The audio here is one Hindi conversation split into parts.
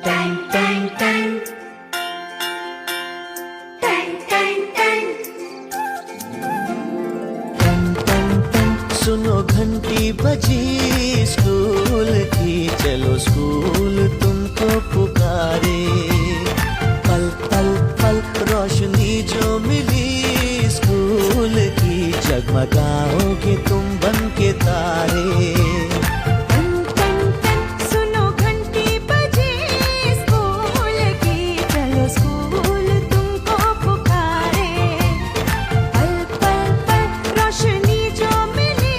टन टन टन टन टन टन टन टन टन सुनो घंटी बजी स्कूल की, चलो स्कूल तुमको पुकारे। पल पल पल रोशनी जो मिली स्कूल की, जगमगाओगे तुम बन के तारे। टन टन टन सुनो घंटी बजी स्कूल की, चलो स्कूल तुमको पुकारे। पल पल पल रोशनी जो मिली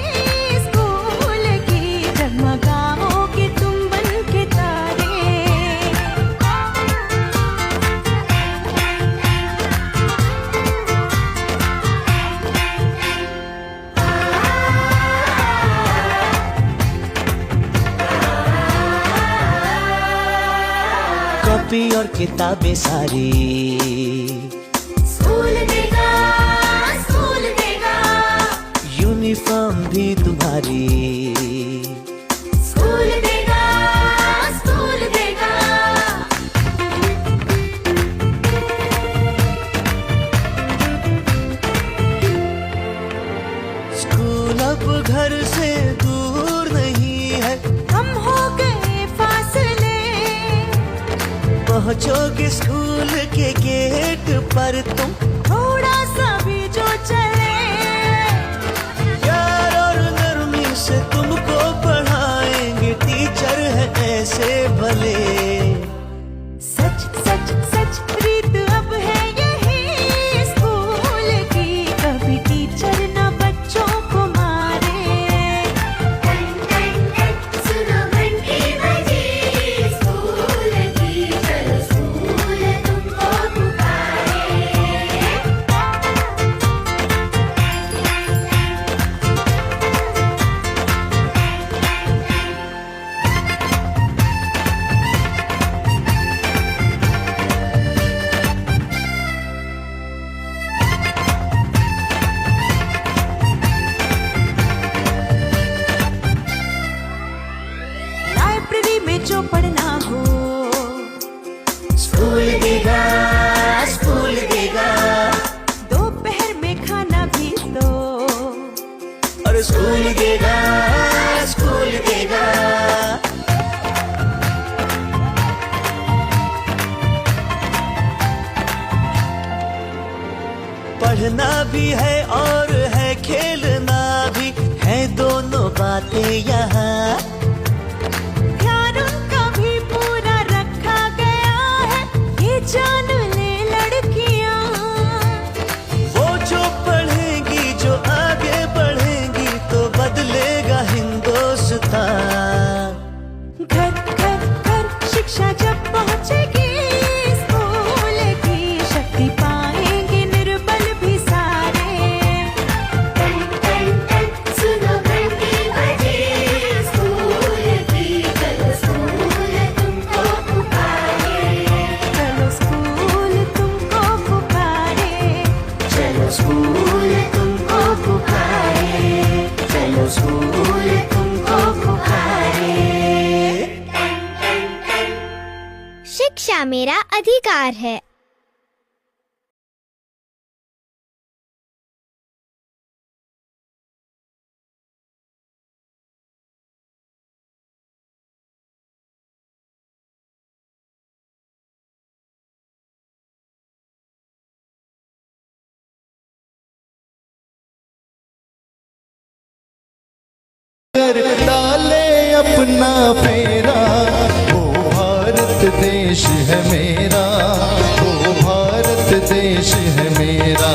स्कूल की, जगमगाओगे तुम बन के तारे। कॉपी और किताबें सारी स्कूल देगा, स्कूल देगा, यूनिफॉर्म भी तुम्हारी। स्कूल देगा, स्कूल देगा, स्कूल अब घर से दूर नहीं है, हम हो गए फासले, पहुंचोगे स्कूल के गेट पर तुम। थोड़ा सा भी जो चले, प्यार और नरमी से तुमको पढ़ाएंगे, टीचर है ऐसे भले। सच सच सच रीत अब है यही स्कूल की, कभी टीचर न बच्चों को मारे। टन टन टन सुनो घंटी बजी स्कूल की, चलो स्कूल तुमको पुकारे। लाइब्रेरी में जो पढ़ना हो, स्कूल देगा, स्कूल देगा, दोपहर में खाना भी दो। और स्कूल देगा, स्कूल देगा। पढ़ना भी है और है खेलना भी है, दोनों बातें यहाँ। ध्यान उनका भी पूरा रखा गया है, ये जान ले लड़कियां। वो जो पढ़ेंगी, जो आगे बढ़ेंगी, तो बदलेगा हिंदुस्तान। घर घर घर शिक्षा जब पहुंचेगी स्कूल की, शक्ति पाएंगे निर्बल भी सारे। टन टन टन सुनो घंटी बजी स्कूल की, चलो स्कूल तुमको पुकारे। चलो स्कूल तुमको पुकारे। चलो स्कूल तुमको पुकारे, चलो स्कूल तुमको पुकारे। शिक्षा मेरा अधिकार है। कर डाले अपना फेरा, वो भारत देश है मेरा, वो भारत देश है मेरा।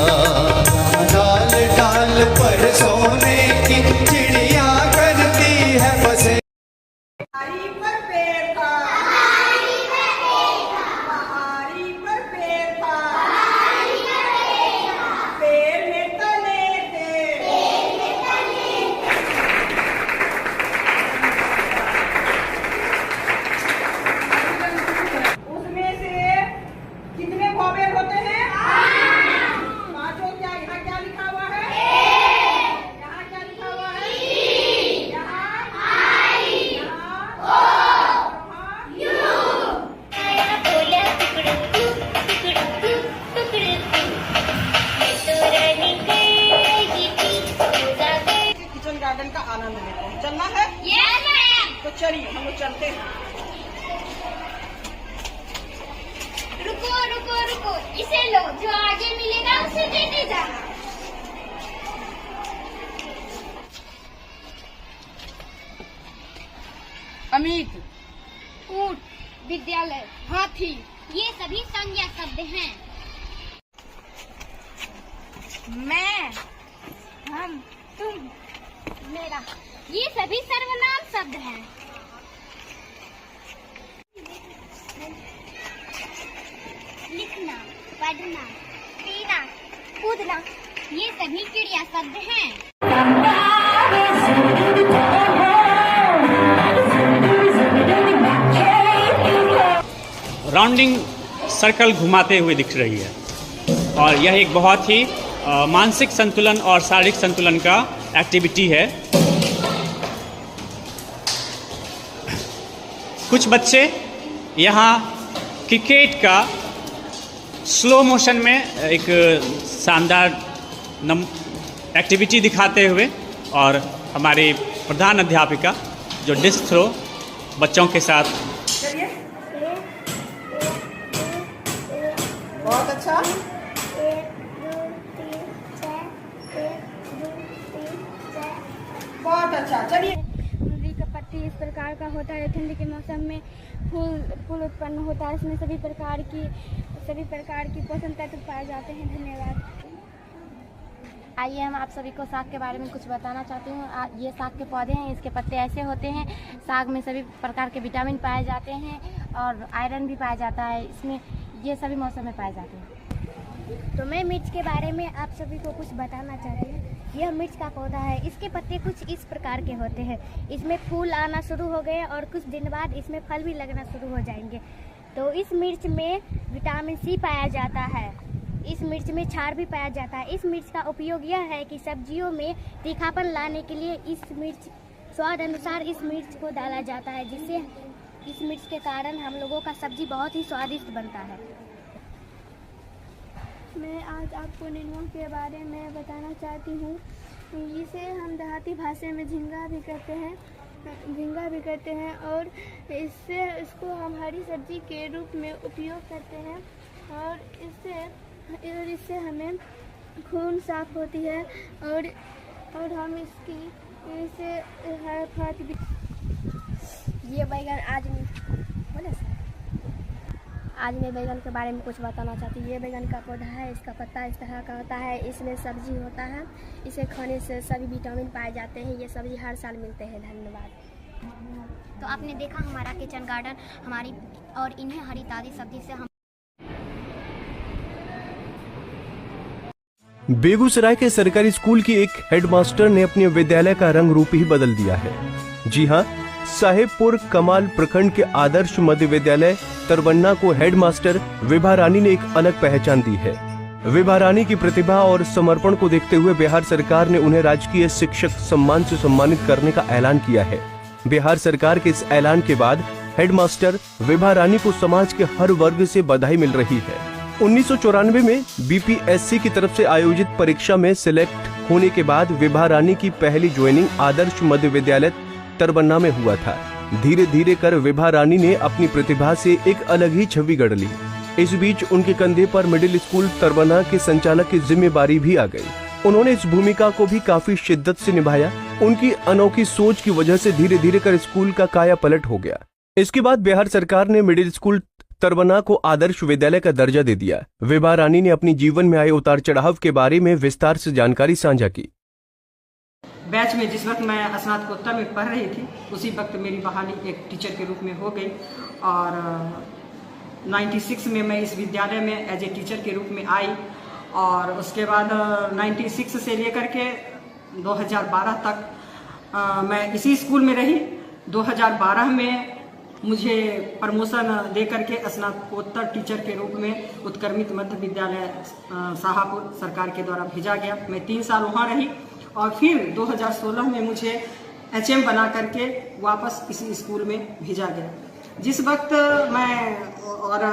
डाल डाल पर सोने की चिड़िया करती है बसे। पहाड़ी पर पेड़ था, पहाड़ी पर पेड़ था, पेड़ में तने थे, उसमें से चलिए हम लोग चलते हैं। रुको रुको रुको, इसे लो, जो आगे मिलेगा उसे देते जाना। अमित, ऊंट, विद्यालय, हाथी, ये सभी संज्ञा शब्द हैं। मैं, हम, तुम, मेरा, ये सभी सर्वनाम शब्द हैं। लिखना, पढ़ना, पीना, कूदना, ये सभी क्रिया शब्द हैं। राउंडिंग सर्कल घुमाते हुए दिख रही है और यह एक बहुत ही मानसिक संतुलन और शारीरिक संतुलन का एक्टिविटी है। कुछ बच्चे यहाँ क्रिकेट का स्लो मोशन में एक शानदार एक्टिविटी दिखाते हुए, और हमारी प्रधान अध्यापिका जो डिस्क थ्रो बच्चों के साथ। चलिए। बहुत अच्छा। बहुत अच्छा, चलिए। मुरली का पत्ती इस प्रकार का होता है। ठंडी के मौसम में फूल उत्पन्न होता है। इसमें सभी प्रकार की पोषण तत्व पाए जाते हैं। धन्यवाद। आइए हम आप सभी को साग के बारे में कुछ बताना चाहती हूँ। ये साग के पौधे हैं, इसके पत्ते ऐसे होते हैं। साग में सभी प्रकार के विटामिन पाए जाते हैं और आयरन भी पाया जाता है। इसमें ये सभी मौसम में पाए जाते हैं। तो मैं मिर्च के बारे में आप सभी को कुछ बताना चाहती हूँ। यह मिर्च का पौधा है। इसके पत्ते कुछ इस प्रकार के होते हैं। इसमें फूल आना शुरू हो गए और कुछ दिन बाद इसमें फल भी लगना शुरू हो जाएंगे। तो इस मिर्च में विटामिन सी पाया जाता है। इस मिर्च में क्षार भी पाया जाता है। इस मिर्च का उपयोग यह है कि सब्जियों में तीखापन लाने के लिए इस मिर्च स्वाद अनुसार इस मिर्च को डाला जाता है, जिससे इस मिर्च के कारण हम लोगों का सब्जी बहुत ही स्वादिष्ट बनता है। मैं आज आपको नेनुआ के बारे में बताना चाहती हूँ। इसे हम देहाती भाषा में झींगा भी कहते हैं और इसको हम हरी सब्जी के रूप में उपयोग करते हैं और इससे हमें खून साफ होती है और हम इसे ये बैगन आज मैं बैगन के बारे में कुछ बताना चाहती हूँ। ये बैगन का पौधा है। इसका पत्ता इस तरह का होता है। इसमें सब्जी होता है। इसे खाने से सभी विटामिन पाए जाते हैं। ये सब्जी हर साल मिलते हैं। धन्यवाद। तो आपने देखा हमारा किचन गार्डन हमारी और इन्हें हरी ताज़ी सब्जी से हम बेगूसराय के सरकारी स्कूल की एक हेडमास्टर ने अपने विद्यालय का रंग रूप ही बदल दिया है। जी हाँ, साहेबपुर कमाल प्रखंड के आदर्श मध्य विद्यालय तरबन्ना को हेडमास्टर विभा रानी ने एक अलग पहचान दी है। विभा रानी की प्रतिभा और समर्पण को देखते हुए बिहार सरकार ने उन्हें राजकीय शिक्षक सम्मान से सम्मानित करने का ऐलान किया है। बिहार सरकार के इस ऐलान के बाद हेडमास्टर विभा रानी को समाज के हर वर्ग से बधाई मिल रही है। 1994 में बीपीएससी की तरफ से आयोजित परीक्षा में सिलेक्ट होने के बाद विभा रानी की पहली ज्वाइनिंग आदर्श मध्य विद्यालय तरबन्ना में हुआ था। धीरे धीरे कर विभा रानी ने अपनी प्रतिभा से एक अलग ही छवि गढ़ ली। इस बीच उनके कंधे पर मिडिल स्कूल तरबन्ना के संचालक की जिम्मेदारी भी आ गई। उन्होंने इस भूमिका को भी काफी शिद्दत से निभाया। उनकी अनोखी सोच की वजह से धीरे धीरे कर स्कूल का काया पलट हो गया। इसके बाद बिहार सरकार ने मिडिल स्कूल तरबन्ना को आदर्श विद्यालय का दर्जा दे दिया। विभा रानी ने अपनी जीवन में आए उतार चढ़ाव के बारे में विस्तार से जानकारी साझा की। बैच में जिस वक्त मैं स्नातकोत्तर में पढ़ रही थी, उसी वक्त मेरी बहाली एक टीचर के रूप में हो गई और 96 में मैं इस विद्यालय में एज ए टीचर के रूप में आई और उसके बाद 96 से लेकर के 2012 तक मैं इसी स्कूल में रही। 2012 में मुझे प्रमोशन दे करके स्नातकोत्तर टीचर के रूप में उत्क्रमित मध्य विद्यालय शाहपुर सरकार के द्वारा भेजा गया। मैं 3 साल वहाँ रही और फिर 2016 में मुझे एचएम बना करके वापस इसी स्कूल में भेजा गया। जिस वक्त मैं और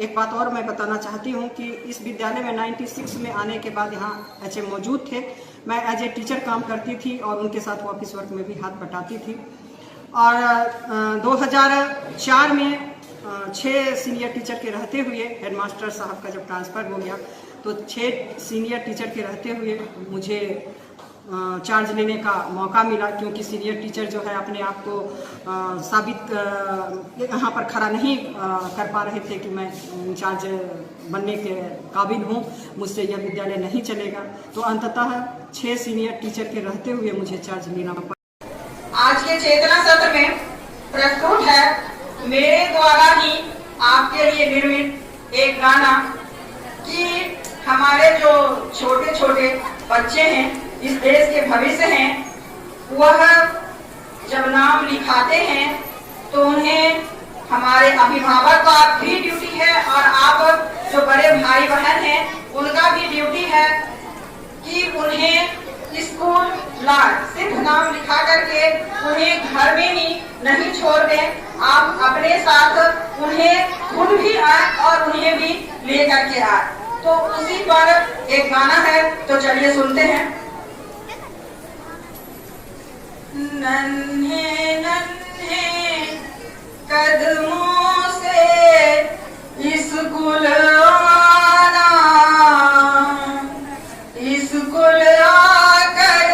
एक बात और मैं बताना चाहती हूँ कि इस विद्यालय में 96 में आने के बाद यहाँ एचएम मौजूद थे। मैं एज ए टीचर काम करती थी और उनके साथ ऑफिस वर्क में भी हाथ बटाती थी। और 2004 में 6 सीनियर टीचर के रहते हुए हेडमास्टर साहब का जब ट्रांसफ़र हो गया तो 6 सीनियर टीचर के रहते हुए मुझे चार्ज लेने का मौका मिला, क्योंकि सीनियर टीचर जो है अपने आप को साबित यहाँ पर खड़ा नहीं कर पा रहे थे कि मैं इंचार्ज बनने के काबिल हूँ, मुझसे यह विद्यालय नहीं चलेगा। तो अंततः 6 सीनियर टीचर के रहते हुए मुझे चार्ज लेना पड़ा। आज के चेतना सत्र में प्रस्तुत है मेरे द्वारा ही आपके लिए निर्मित एक गाना कि हमारे जो छोटे छोटे बच्चे हैं, इस देश के भविष्य हैं, वह जब नाम लिखाते हैं तो उन्हें हमारे अभिभावक का भी ड्यूटी है और आप जो बड़े भाई बहन हैं उनका भी ड्यूटी है कि उन्हें स्कूल लाए। सिर्फ नाम लिखा करके उन्हें घर में ही नहीं छोड़ दें, आप अपने साथ उन्हें खुद भी आए और उन्हें भी ले करके आए। तो उसी पर एक गाना है, तो चलिए सुनते हैं। नन्हे नन्हे कदमों से स्कूल आना, स्कूल आकर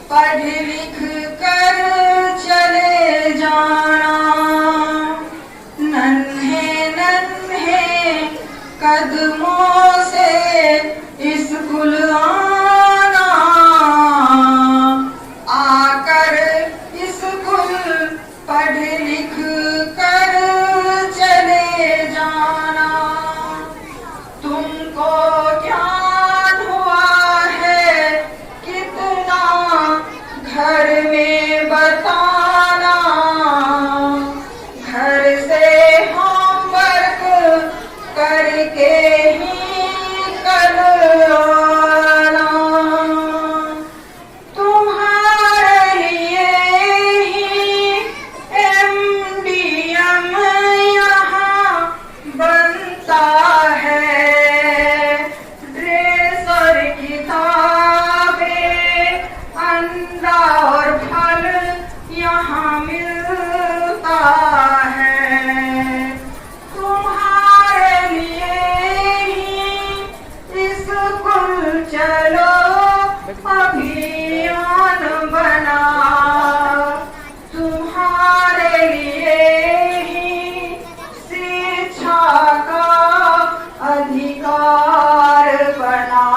पढ़ लिख कर चले जाना। नन्हे नन्हे कदमों से स्कूल आना, आकर स्कूल पढ़ लिख कर चले जाना। तुमको ज्ञान हुआ है कितना घर में बताना, घर से होमवर्क करके ही कल आना। तुम्हारे लिए ही MDM यहाँ बनता है, ड्रेस और किताबें, अंडा और फल यहाँ मिलता है। तुम्हारे लिए ही स्कूल चलो अभियान बना, तुम्हारे लिए ही शिक्षा का अधिकार बना।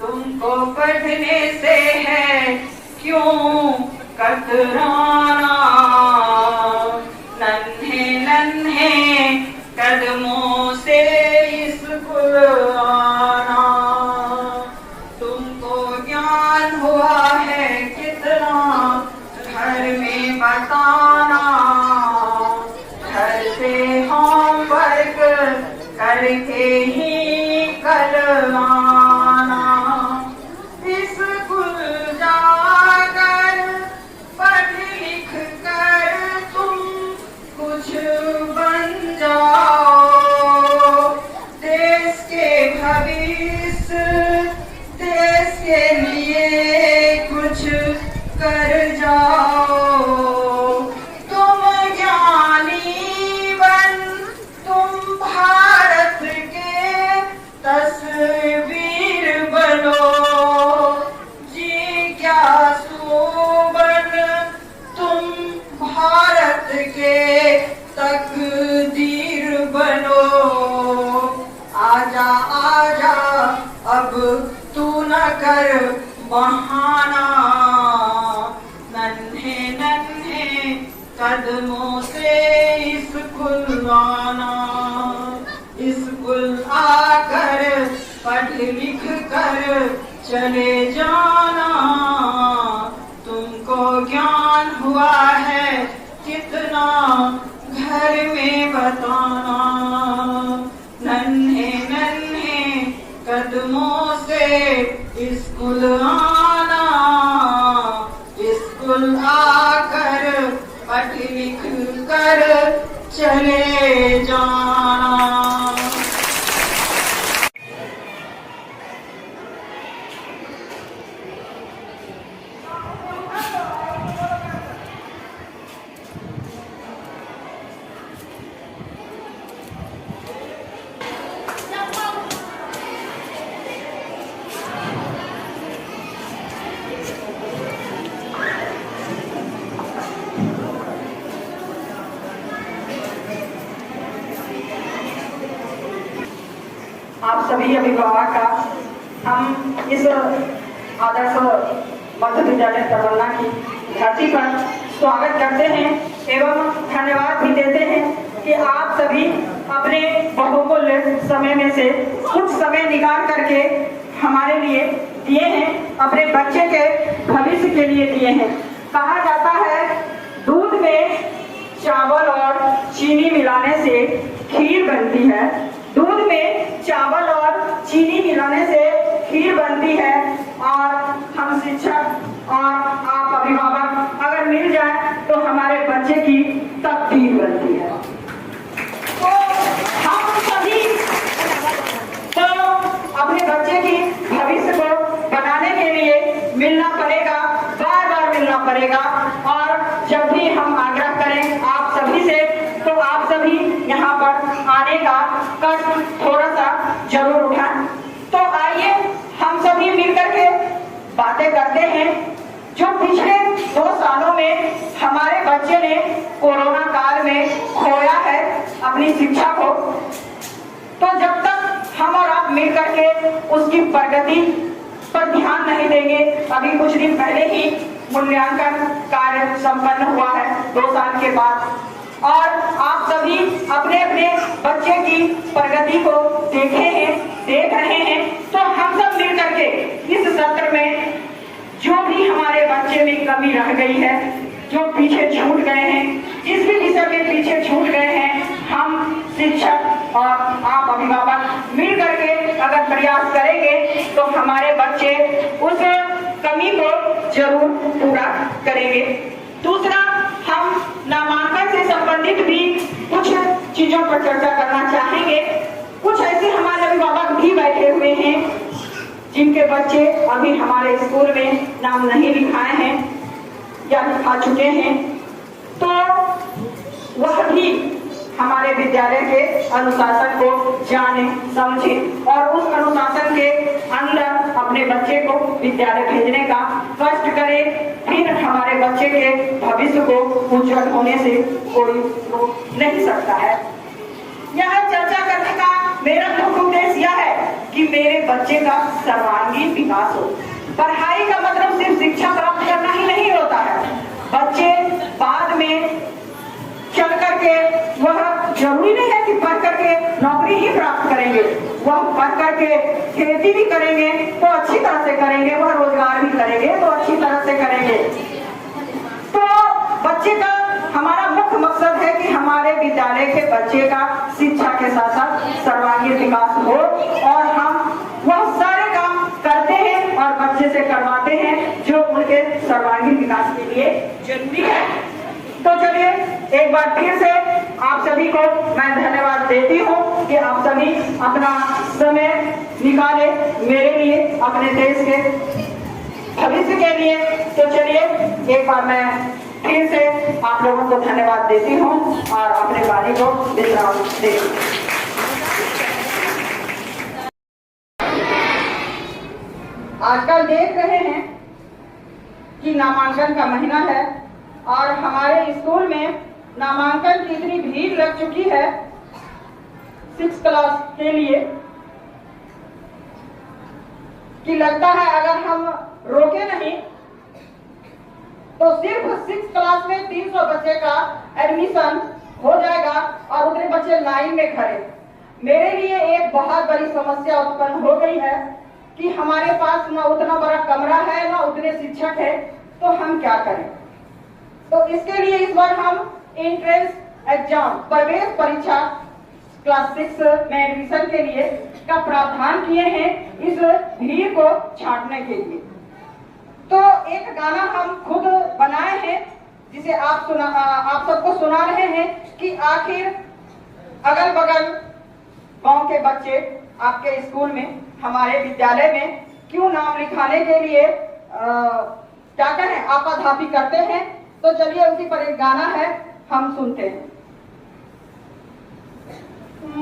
तुमको पढ़ने से है क्यों कतराना, नन्हे नन्हे कदमों से स्कूल आना। तुमको ज्ञान हुआ है कितना घर में बताना, घर से होमवर्क करके ही कल आना। स्कूल जाकर पढ़ लिख कर तुम कुछ बन जाओ, देश के भविष्य, देश के लिए कुछ कर जाओ। तुम ज्ञानी बन, तुम भारत के तस्वीर बनो, जिज्ञासु बन तुम भारत के तकदीर बनो। आजा आजा अब तू न कर बहाना, नन्हे नन्हे कदमों से स्कूल आना, स्कूल आकर पढ़ लिख कर चले जाना। तुमको ज्ञान हुआ है कितना घर में बताना, नन्हे नन्हे कदमों से स्कूल आना, स्कूल आकर पढ़ लिख कर चले जाना। सभी अभिभावक का हम इस आदर्श मध्य विद्यालय तरवन्ना की धरती पर स्वागत करते हैं एवं धन्यवाद भी देते हैं कि आप सभी अपने बहुमूल्य समय में से कुछ समय निकाल करके हमारे लिए दिए हैं, अपने बच्चे के भविष्य के लिए दिए हैं। कहा जाता है दूध में चावल और चीनी मिलाने से खीर बनती है, दूध में चावल और चीनी मिलाने से खीर बनती है, और हम शिक्षक और आप अभिभावक अगर मिल जाए तो हमारे बच्चे की तकदीर बनती है। तो हम सभी तो अपने बच्चे की भविष्य को बनाने के लिए मिलना पड़ेगा, बार बार मिलना पड़ेगा। और जब भी हम आग्रह करें आप सभी से तो आप सभी यहाँ पर आने का कष्ट थोड़ा सा जरूर उठाएं। तो आइए हम सभी मिलकर के बातें करते हैं। जो पिछले 2 सालों में हमारे बच्चे ने कोरोना काल में खोया है अपनी शिक्षा को, तो जब तक हम और आप मिल करके उसकी प्रगति पर ध्यान नहीं देंगे, अभी कुछ दिन पहले ही मूल्यांकन कार्य संपन्न हुआ है 2 साल के बाद, और आप सभी अपने अपने बच्चे की प्रगति को देख रहे हैं। तो हम सब मिल करके इस सत्र में जो भी हमारे बच्चे में कमी रह गई है, जो पीछे छूट गए हैं, जिस भी विषय में पीछे छूट गए हैं, हम शिक्षक और आप अभिभावक मिल करके अगर प्रयास करेंगे तो हमारे बच्चे उस कमी को जरूर पूरा करेंगे। दूसरा, हम नामांकन से संबंधित भी कुछ चीजों पर चर्चा करना चाहेंगे। कुछ ऐसे हमारे अभिभावक भी बैठे हुए हैं जिनके बच्चे अभी हमारे स्कूल में नाम नहीं लिखाए हैं या लिखा चुके हैं, तो वह भी हमारे विद्यालय के अनुशासन को जाने समझे और उस अनुशासन के अंदर अपने बच्चे को विद्यालय भेजने का कष्ट करे। फिर हमारे बच्चे के भविष्य को उज्जवल होने से कोई रोक नहीं सकता है। यह चर्चा करने का मेरा मुख्य उद्देश्य यह है कि मेरे बच्चे का सर्वांगीण विकास हो। पढ़ाई का मतलब सिर्फ शिक्षा प्राप्त करना ही नहीं होता है। बच्चे बाद में चल करके वह जरूरी नहीं है कि पढ़ करके नौकरी ही प्राप्त करेंगे, वह पढ़ करके खेती भी करेंगे तो अच्छी तरह से करेंगे, वह रोजगार भी करेंगे तो अच्छी तरह से करेंगे। तो बच्चे का हमारा मुख्य मकसद है कि हमारे विद्यालय के बच्चे का शिक्षा के साथ साथ सर्वांगीण विकास हो, और हम वह सारे काम करते हैं और बच्चे से करवाते हैं जो उनके सर्वांगीण विकास के लिए जरूरी है। तो चलिए एक बार फिर से आप सभी को मैं धन्यवाद देती हूँ कि आप सभी अपना समय निकाले मेरे लिए, अपने देश के भविष्य के लिए। तो चलिए एक बार मैं फिर से आप लोगों को धन्यवाद देती हूँ और अपने वाणी को विश्राम देती हूँ। आजकल देख रहे हैं कि नामांकन का महीना है और हमारे स्कूल में नामांकन की इतनी भीड़ लग चुकी है 6th क्लास के लिए कि लगता है अगर हम रोके नहीं तो सिर्फ 6th क्लास में 300 बच्चे का एडमिशन हो जाएगा और उतने बच्चे लाइन में खड़े। मेरे लिए एक बहुत बड़ी समस्या उत्पन्न हो गई है कि हमारे पास न उतना बड़ा कमरा है न उतने शिक्षक है, तो हम क्या करें। तो इसके लिए इस बार हम एंट्रेंस एग्जाम प्रवेश परीक्षा क्लास 6 में एडमिशन के लिए का प्रावधान किए हैं इस भीड़ को छांटने के लिए। तो एक गाना हम खुद बनाए हैं जिसे आप सबको सुना रहे हैं कि आखिर अगल बगल गांव के बच्चे आपके स्कूल में हमारे विद्यालय में क्यों नाम लिखाने के लिए क्या कहें आपाधापी करते हैं। तो चलिए उसी पर एक गाना है, हम सुनते हैं।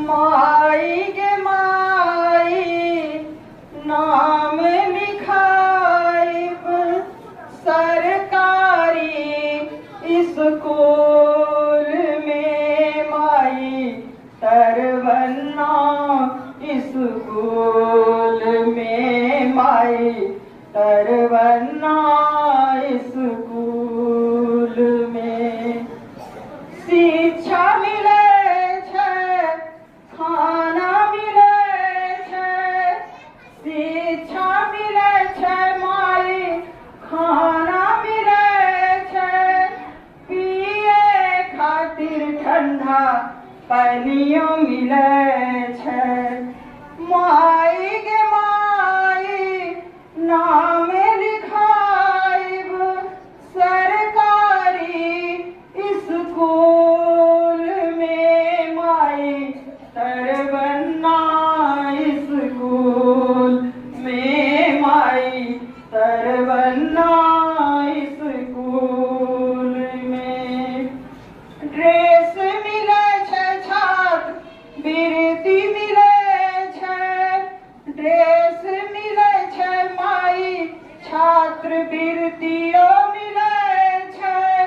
माई गे माई नाम लिखाइब सरकारी स्कूल में, माई तरवन्ना स्कूल खातिर ठंडा पानियो मिले छै। माई गे माई नाम लिखाइब सरकारी स्कूल में, माई तरबन्ना स्कूल में, माई तरबन्ना स्कूल में। ड्रेस मिले छै छात्र वृत्ति मिले छै, ड्रेस मिले छै माई छात्रवृत्तियो मिले छै।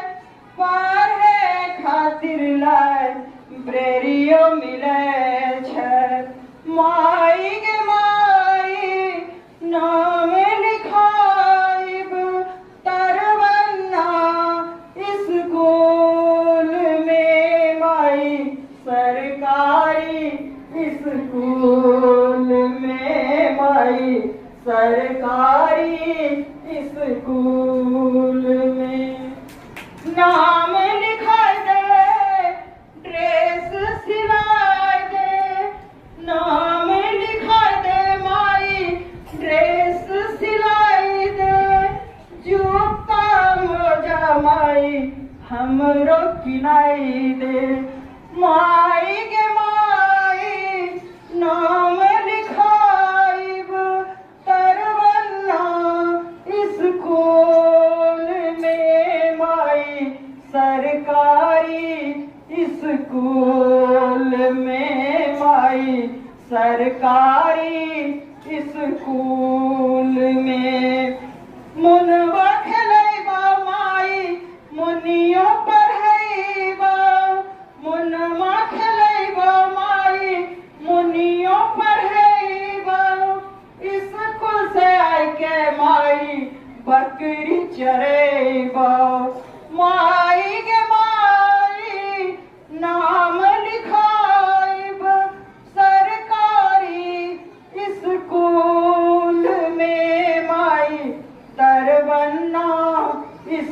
पढ़े खातिर लाइब्रेरियो मिले छै। माई गे माई नाम लिखाइब तरबन्ना स्कूल में, माई सरकारी स्कूल में, माई सरकारी स्कूल में। नाम लिखा दे ड्रेस सिला दे, नाम लिखा दे माई ड्रेस सिलाई दे। जूता मोजा माई हमरो किनाई दे। माई गे माई नाम लिखाइब तरबन्ना स्कूल में, माई सरकारी स्कूल में, माई सरकारी स्कूल में। मुनवा खेलैबा माई मुनियो पढ़ैबा, मुनवा खेलैबा माई मुनियो पढ़ैबा। स्कूल से आके माई बकरी चरैबा। माई गे माई नाम लिखाइब सरकारी स्कूल में, माई तरबन्ना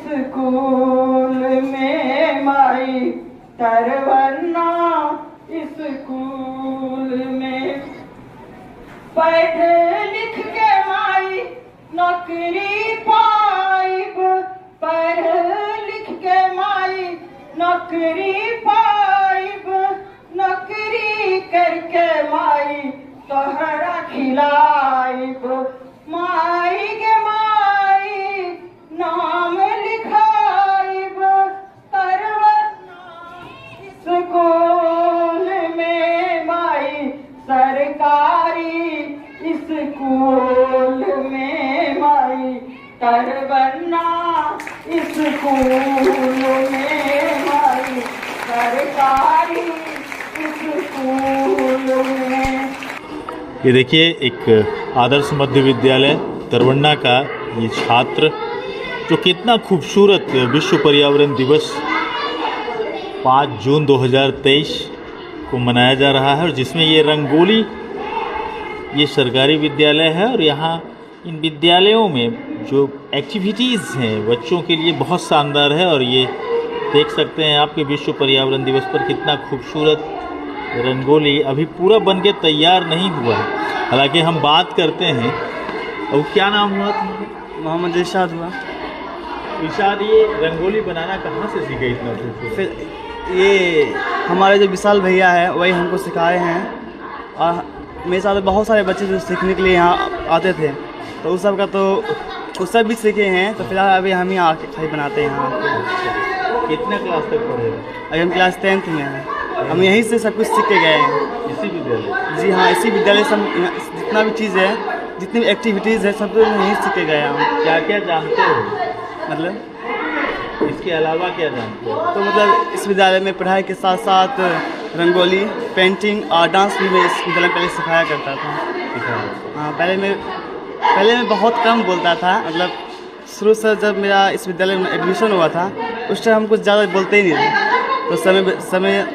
स्कूल में, माई तरबन्ना स्कूल में। पढ़ लिख के माई नौकरी पाइब, पढ़ लिख के माई नौकरी पाइब। नौकरी करके माई तोहरा खिलाइब। माई गे माई नाम लिखाइब तरबन्ना स्कूल में, माई सरकारी स्कूल में, माई तरबन्ना स्कूल में, माई सरकारी स्कूल में। ये देखिए एक आदर्श मध्य विद्यालय तरवन्ना का ये छात्र जो कितना खूबसूरत विश्व पर्यावरण दिवस 5 जून 2023 को मनाया जा रहा है और जिसमें ये रंगोली, ये सरकारी विद्यालय है और यहाँ इन विद्यालयों में जो एक्टिविटीज़ हैं बच्चों के लिए बहुत शानदार है। और ये देख सकते हैं आपके विश्व पर्यावरण दिवस पर कितना खूबसूरत रंगोली अभी पूरा बन के तैयार नहीं हुआ है। हालांकि हम बात करते हैं। और क्या नाम हुआ तुम्हारा? मोहम्मद इरशाद हुआ। इरशाद, ये रंगोली बनाना कहाँ से सीखे इतना खूबसूरत? फिर ये हमारे जो विशाल भैया हैं वही हमको सिखाए हैं और मेरे साथ बहुत सारे बच्चे जो सीखने के लिए यहाँ आते थे तो उस सब का तो उस सब भी सीखे हैं। तो फिलहाल अभी हम ही आके खाली बनाते हैं यहाँ। कितने क्लास तक पढ़े? अभी हम क्लास 10th में हैं। हम यहीं से सब कुछ सीख के गए हैं। इसी विद्यालय? जी हाँ, इसी विद्यालय से हम जितना भी चीज़ है, जितनी भी एक्टिविटीज़ है सब तो यहीं सीख के गए हैं हम। क्या क्या जानते हो? मतलब इसके अलावा क्या जानते हो? तो मतलब इस विद्यालय में पढ़ाई के साथ साथ रंगोली, पेंटिंग और डांस भी मैं इस विद्यालय में पहले सिखाया करता था। हाँ, पहले मैं बहुत कम बोलता था। मतलब शुरू से जब मेरा इस विद्यालय में एडमिशन हुआ था उस टाइम हम कुछ ज़्यादा बोलते ही नहीं थे। तो समय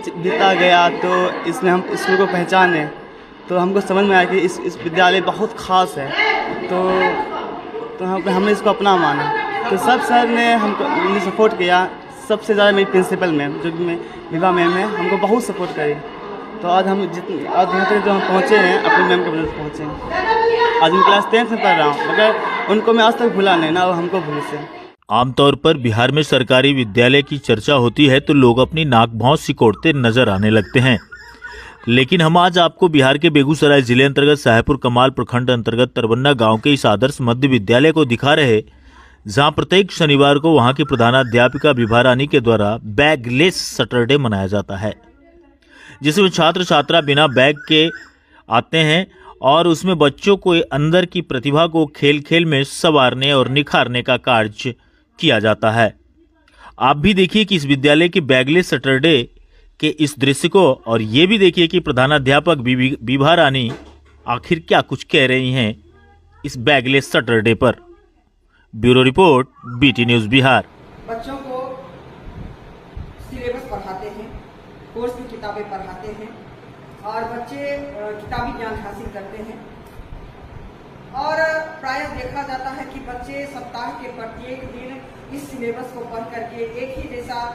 बीता गया तो इसमें हम स्कूल को पहचाने तो हमको समझ में आया कि इस विद्यालय बहुत ख़ास है। तो हमने इसको अपना माना। तो सब सर ने हमको सपोर्ट किया। सबसे ज़्यादा मेरी प्रिंसिपल मैम, जो कि मैं विभा मैम है, हमको बहुत सपोर्ट करी। तो आज हम आज यहाँ तक जो हम पहुँचे हैं अपनी मैम के वजह से पहुँचे हैं। आज मैं क्लास 10th में पढ़ रहा हूँ, मगर उनको मैं आज तक भूला नहीं ना, वो हमको भूल से। आमतौर पर बिहार में सरकारी विद्यालय की चर्चा होती है तो लोग अपनी नाक भौं सिकोड़ते नजर आने लगते हैं, लेकिन हम आज आपको बिहार के बेगूसराय जिले अंतर्गत साहेबपुर कमाल प्रखंड अंतर्गत तरवन्ना गांव के इस आदर्श मध्य विद्यालय को दिखा रहे, जहां प्रत्येक शनिवार को वहां की प्रधानाध्यापिका विभा रानी के द्वारा बैगलेस सैटरडे मनाया जाता है, जिसमें छात्र छात्रा बिना बैग के आते हैं और उसमें बच्चों को अंदर की प्रतिभा को खेल खेल में संवारने और निखारने का कार्य किया जाता है। आप भी देखिए कि इस विद्यालय के बैगलेस सैटरडे के इस दृश्य को, और ये भी देखिए कि प्रधानाध्यापक विभा रानी आखिर क्या कुछ कह रही हैं इस बैगलेस सैटरडे पर। Bureau report, BT news Bihar. बच्चों को सिलेबस पढ़ाते हैं, कोर्स की किताबें पढ़ाते हैं और बच्चे किताबी ज्ञान हासिल करते हैं। और प्रायः देखा जाता है कि बच्चे सप्ताह के प्रत्येक दिन इस सिलेबस को पढ़ करके एक ही जैसा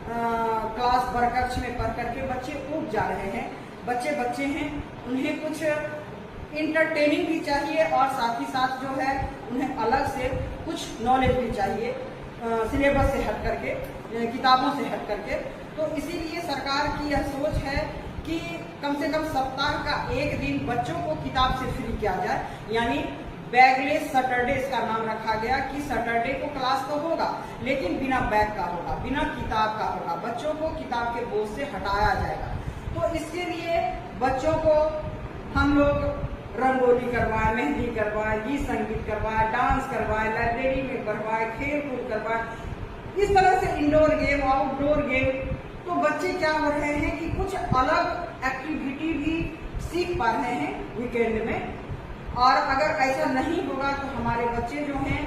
क्लास वर्गकक्ष में पढ़ करके बच्चे ऊब जा रहे हैं। बच्चे बच्चे हैं, उन्हें कुछ इंटरटेनिंग भी चाहिए और साथ ही साथ जो है उन्हें अलग से कुछ नॉलेज भी चाहिए सिलेबस से हट करके, किताबों से हट करके। तो इसीलिए सरकार की यह सोच है कि कम से कम सप्ताह का एक दिन बच्चों को किताब से फ्री किया जाए, यानी बैगलेस सैटरडे इसका नाम रखा गया कि सैटरडे को क्लास तो होगा लेकिन बिना बैग का होगा, बिना किताब का होगा, बच्चों को किताब के बोझ से हटाया जाएगा। तो इसके लिए बच्चों को हम लोग रंगोली करवाए, मेहंदी करवाए, गीत संगीत करवाए, डांस करवाए, लाइब्रेरी में करवाए, खेल कूद करवाए, इस तरह से इंडोर गेम, आउटडोर गेम। तो बच्चे क्या हो रहे हैं कि कुछ अलग एक्टिविटी भी सीख पा रहे हैं वीकेंड में। और अगर ऐसा नहीं होगा तो हमारे बच्चे जो हैं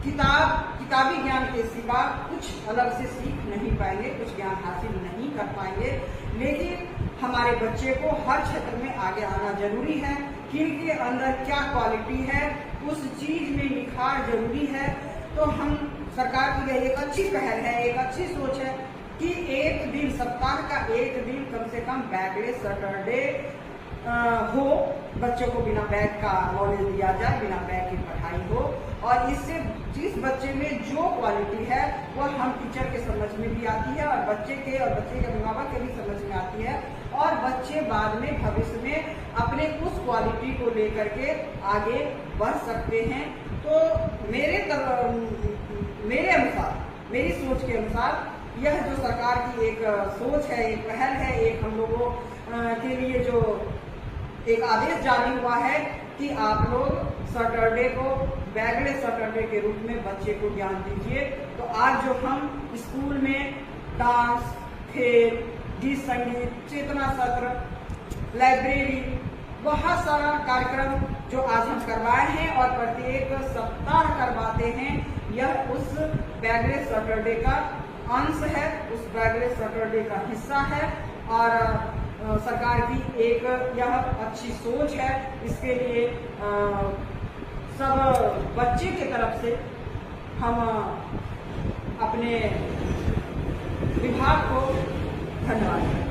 किताबी ज्ञान के सिवा कुछ अलग से सीख नहीं पाएंगे, कुछ ज्ञान हासिल नहीं कर पाएंगे। लेकिन हमारे बच्चे को हर क्षेत्र में आगे आना जरूरी है, किनके अंदर क्या क्वालिटी है उस चीज में निखार जरूरी है। तो हम सरकार की एक अच्छी पहल है, एक अच्छी सोच है कि एक दिन, सप्ताह का एक दिन कम से कम बैगलेस सैटरडे हो, बच्चों को बिना बैग का नॉलेज दिया जाए, बिना बैग की पढ़ाई हो। और इससे जिस बच्चे में जो क्वालिटी है वह हम टीचर के समझ में भी आती है और बच्चे के अभिभावक के भी समझ में आती है, और बच्चे बाद में भविष्य में अपने उस क्वालिटी को लेकर के आगे बढ़ सकते हैं। तो मेरे अनुसार, मेरी सोच के अनुसार यह जो सरकार की एक सोच है, एक पहल है, एक हम लोगों के लिए जो एक आदेश जारी हुआ है कि आप लोग सैटरडे को बैगलेस सैटरडे के रूप में बच्चे को ज्ञान दीजिए। तो आज जो हम स्कूल में डांस, खेल, गीत संगीत, चेतना सत्र, लाइब्रेरी, बहुत सारा कार्यक्रम जो आज हम करवाए हैं और प्रत्येक सप्ताह करवाते हैं, यह उस बैगलेस सैटरडे का अंश है, उस बैगलेस सैटरडे का हिस्सा है। और सरकार की एक यह अच्छी सोच है। इसके लिए सब बच्चे के तरफ से हम अपने विभाग को धन्यवाद।